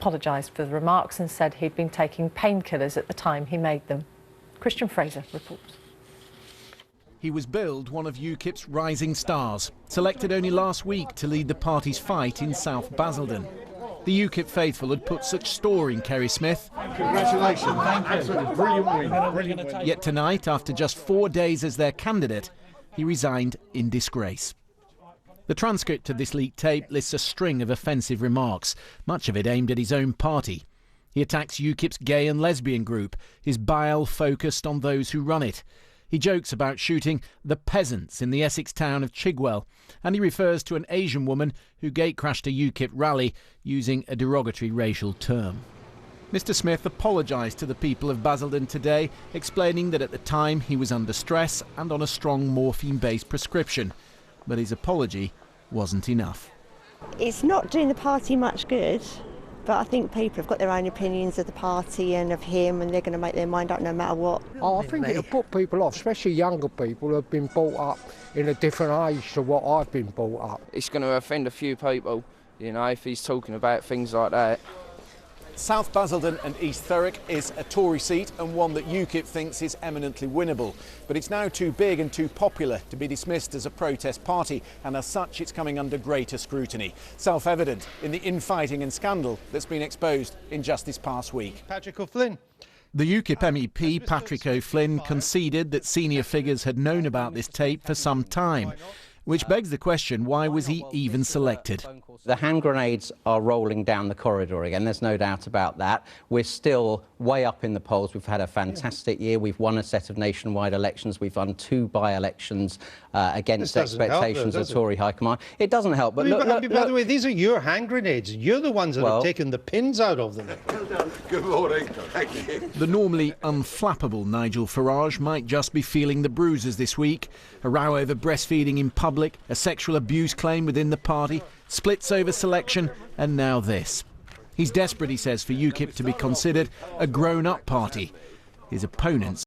apologised for the remarks and said he'd been taking painkillers at the time he made them. Christian Fraser reports. He was billed one of Ukip's rising stars, selected only last week to lead the party's fight in South Basildon. The Ukip faithful had put such store in Kerry Smith. Congratulations. Absolutely brilliant win. Yet tonight, after just 4 days as their candidate, he resigned in disgrace. The transcript of this leaked tape lists a string of offensive remarks, much of it aimed at his own party. He attacks Ukip's gay and lesbian group, his bile focused on those who run it. He jokes about shooting the peasants in the Essex town of Chigwell, and he refers to an Asian woman who gatecrashed a Ukip rally using a derogatory racial term. Mr Smith apologised to the people of Basildon today, explaining that at the time he was under stress and on a strong morphine-based prescription. But his apology wasn't enough. It's not doing the party much good, but I think people have got their own opinions of the party and of him, and they're going to make their mind up no matter what. I think it'll put people off, especially younger people who have been brought up in a different age to what I've been brought up. It's going to offend a few people, you know, if he's talking about things like that. South Basildon and East Thurrock is a Tory seat and one that Ukip thinks is eminently winnable. But it's now too big and too popular to be dismissed as a protest party, and as such it's coming under greater scrutiny. Self-evident in the infighting and scandal that's been exposed in just this past week. Patrick O'Flynn. The Ukip MEP Patrick O'Flynn conceded that senior figures had known about this tape for some time, which begs the question, why was he even selected? The hand grenades are rolling down the corridor again, there's no doubt about that. We're still way up in the polls. We've had a fantastic year. We've won a set of nationwide elections. We've won 2 by-elections against expectations of Tory high command. It doesn't help. But by the way, these are your hand grenades. You're the ones that have taken the pins out of them. Good morning. Thank you. The normally unflappable Nigel Farage might just be feeling the bruises this week. A row over breastfeeding in public, a sexual abuse claim within the party, splits over selection, and now this. He's desperate, he says, for Ukip to be considered a grown-up party. His opponents